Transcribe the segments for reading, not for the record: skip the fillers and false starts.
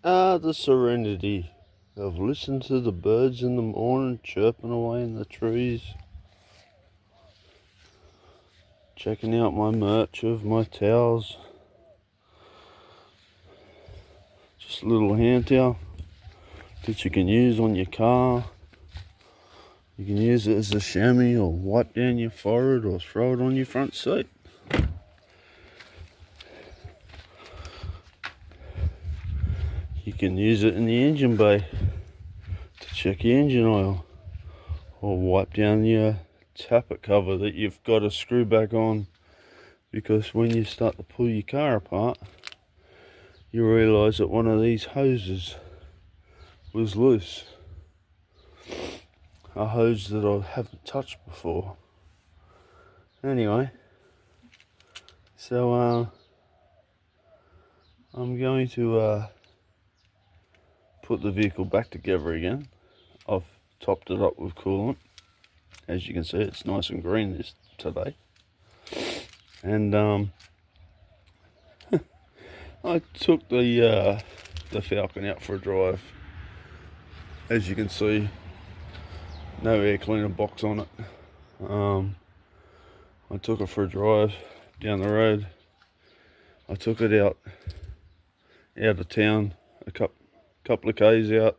The serenity of listening to the birds in the morning chirping away in the trees, checking out my merch of my towels, just a little hand towel that you can use on your car. You can use it as a chamois or wipe down your forehead or throw it on your front seat. You can use it in the engine bay to check your engine oil, or wipe down your tappet cover that you've got to screw back on, because when you start to pull your car apart you realise that one of these hoses was loose. A hose that I haven't touched before. Anyway, so I'm going to put the vehicle back together again. I've topped it up with coolant. As you can see, it's nice and green today. And I took the Falcon out for a drive. As you can see, no air cleaner box on it. I took it for a drive down the road. I took it out of town, a couple of k's out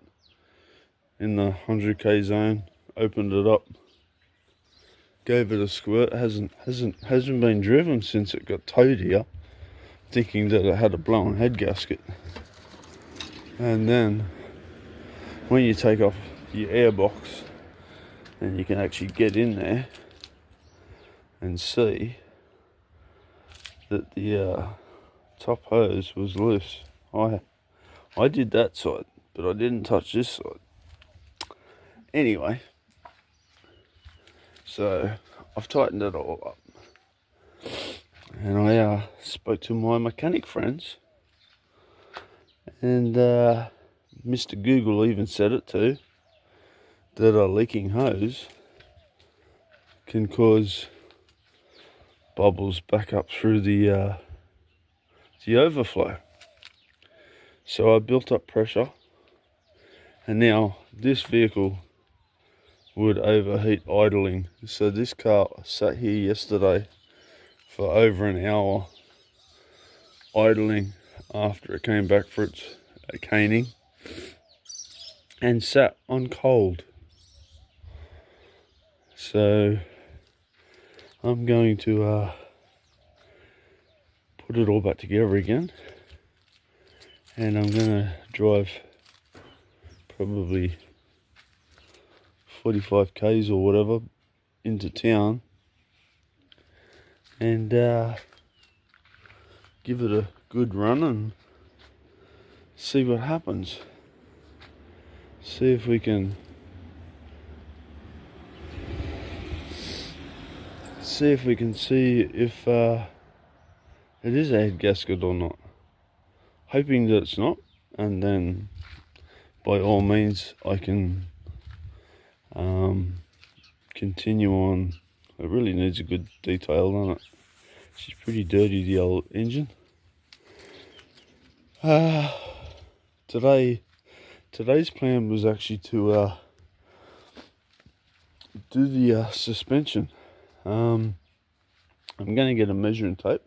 in the 100k zone. Opened it up, gave it a squirt. Hasn't been driven since it got towed here, thinking that it had a blown head gasket. And then when you take off your airbox, then you can actually get in there and see that the top hose was loose. I did that side, but I didn't touch this side. Anyway, so I've tightened it all up, and I spoke to my mechanic friends, and Mr. Google even said it too, that a leaking hose can cause bubbles back up through the overflow. So I built up pressure, and now this vehicle would overheat idling. So this car sat here yesterday for over an hour idling after it came back for its caning, and sat on cold. So I'm going to put it all back together again, and I'm going to drive probably 45 k's or whatever into town and give it a good run and see what happens. See if we can see if it is a head gasket or not. Hoping that it's not, and then by all means I can continue on. It really needs a good detail on it. She's pretty dirty, the old engine. Today's plan was actually to do the suspension. I'm going to get a measuring tape,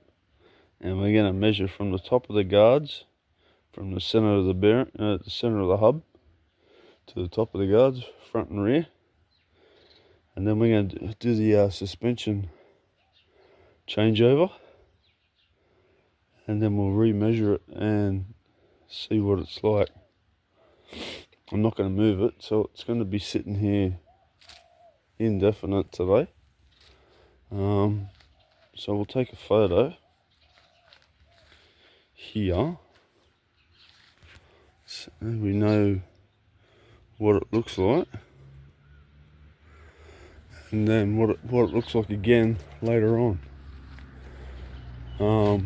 and we're going to measure from the top of the guards, from the center of the bearing, the center of the hub, to the top of the guards, front and rear. And then we're going to do the suspension changeover, and then we'll remeasure it and see what it's like. I'm not going to move it, so it's going to be sitting here indefinite today. So we'll take a photo here so we know what it looks like, and then what it looks like again later on. Oh,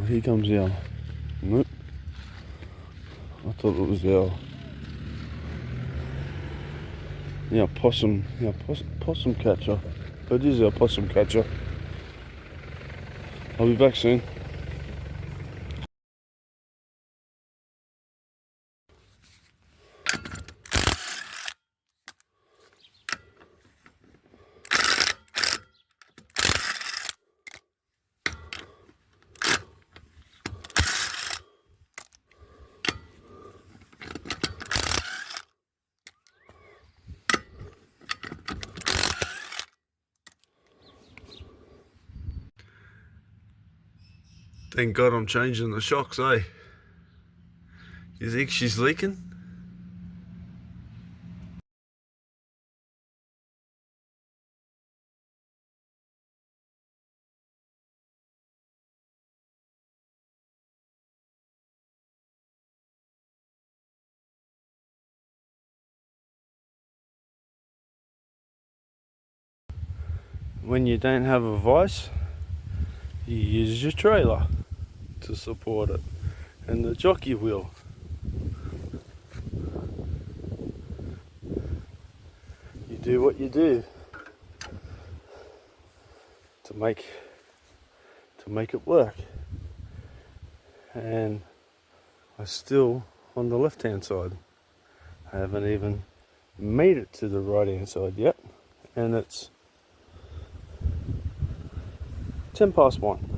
here comes our, nope, I thought it was our possum catcher. It is our possum catcher. I'll be back soon. Thank God I'm changing the shocks, eh? You think she's leaking? When you don't have a vice, you use your trailer to support it, and the jockey wheel. You do what you do to make it work. And I'm still on the left hand side. I haven't even made it to the right hand side yet, and it's 1:10.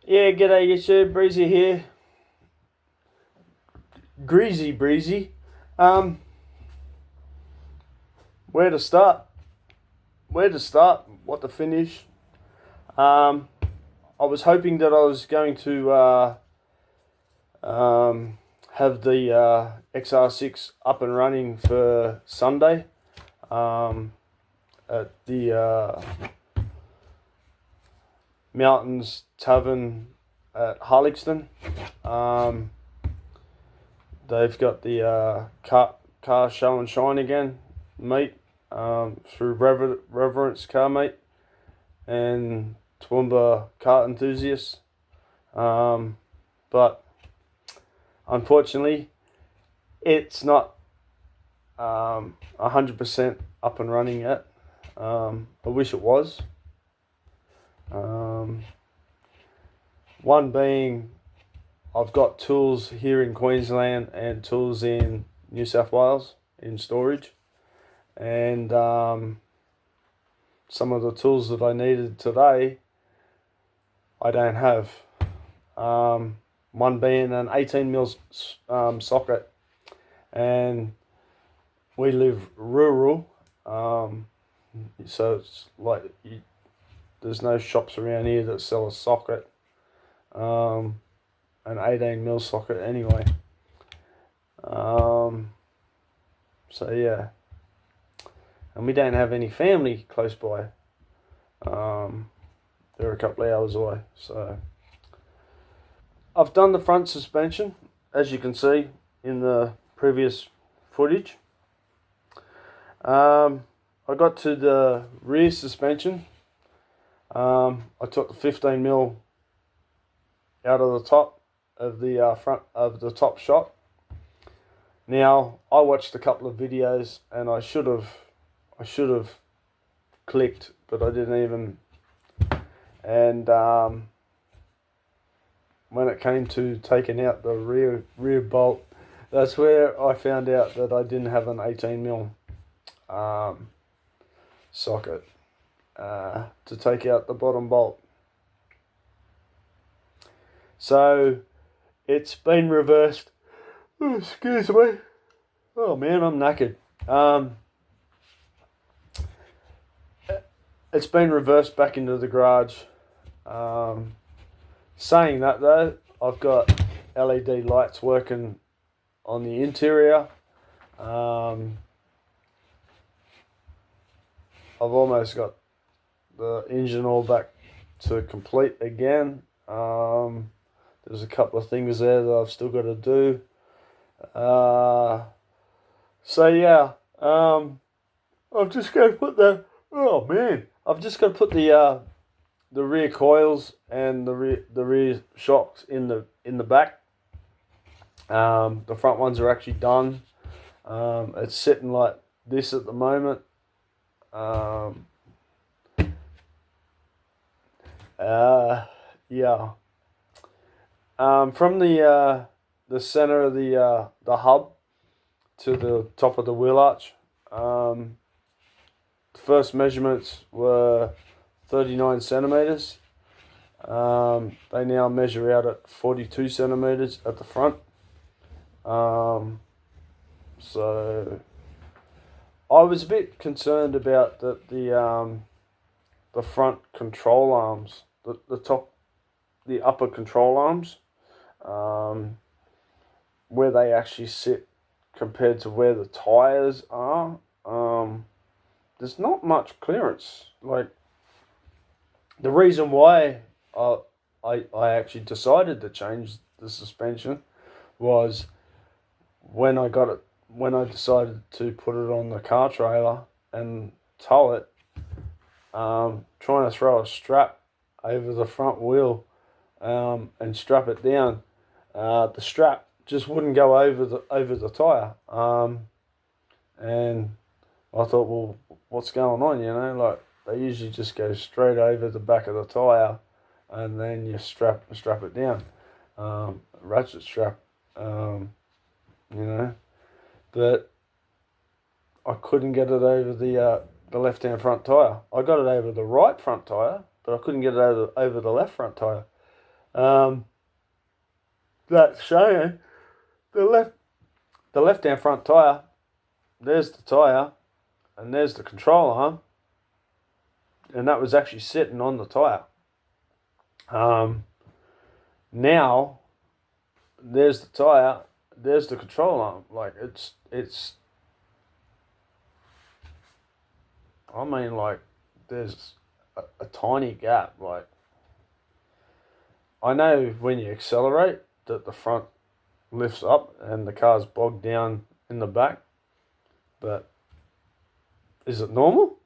Yeah, g'day YouTube, Breezy here. Greasy Breezy. Where to start? What to finish? I was hoping that I was going to have the XR6 up and running for Sunday at the Mountains Tavern at Harlexton. They've got the car show and shine again, meet through Reverence Car Meet and Toowoomba Car Enthusiasts. But unfortunately, it's not 100% up and running yet. I wish it was. One being, I've got tools here in Queensland and tools in New South Wales in storage, and some of the tools that I needed today I don't have. One being an 18mm socket, and we live rural, so it's like there's no shops around here that sell a socket, an 18mm socket anyway. So yeah, and we don't have any family close by. They're a couple of hours away. So I've done the front suspension, as you can see in the previous footage. I got to the rear suspension. I took the 15mm out of the top of the front of the top shot. Now, I watched a couple of videos and I should have clicked, but I didn't even. And when it came to taking out the rear bolt, that's where I found out that I didn't have an 18mm socket to take out the bottom bolt. So it's been reversed. Oh, excuse me. Oh man, I'm knackered. It's been reversed back into the garage. Saying that though, I've got LED lights working on the interior. I've almost got the engine all back to complete again. There's a couple of things there that I've still got to do. So yeah, I've just got to put I've just got to put the rear coils and the rear shocks in the back. The front ones are actually done. It's sitting like this at the moment. Yeah. From the center of the hub to the top of the wheel arch, the first measurements were 39 centimeters. They now measure out at 42 centimeters at the front. So I was a bit concerned about the front control arms, the upper control arms, where they actually sit compared to where the tires are. There's not much clearance. Like, the reason why I actually decided to change the suspension was when I decided to put it on the car trailer and tow it, trying to throw a strap over the front wheel and strap it down. The strap just wouldn't go over the tire. And I thought, well, what's going on? Like, they usually just go straight over the back of the tire, and then you strap it down, ratchet strap. But I couldn't get it over the left-hand front tire. I got it over the right front tire, but I couldn't get it over the left front tire. That's showing the left-hand front tire. There's the tire, and there's the control arm, and that was actually sitting on the tire. Now there's the tire, there's the control arm. Like, it's. I mean, like, there's a tiny gap. Like, I know when you accelerate that the front lifts up and the car's bogged down in the back, but is it normal?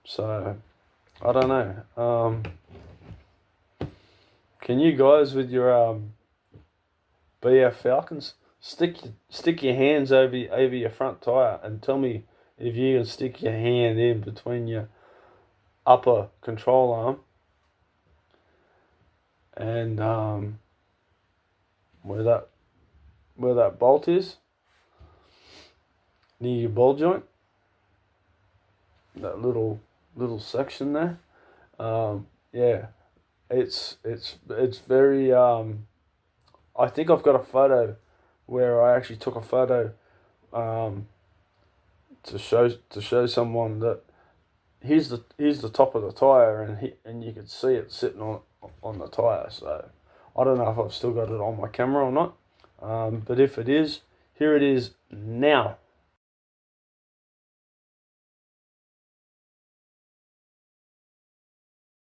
So, I don't know. Can you guys with your BF Falcons stick your hands over your front tire and tell me if you can stick your hand in between your upper control arm and where that bolt is, near your ball joint, that little section there. Yeah, it's very. I think I've got a photo where I actually took a photo to show someone that here's the top of the tire, and you could see it sitting on the tire. So I don't know if I've still got it on my camera or not, but if it is, here it is now.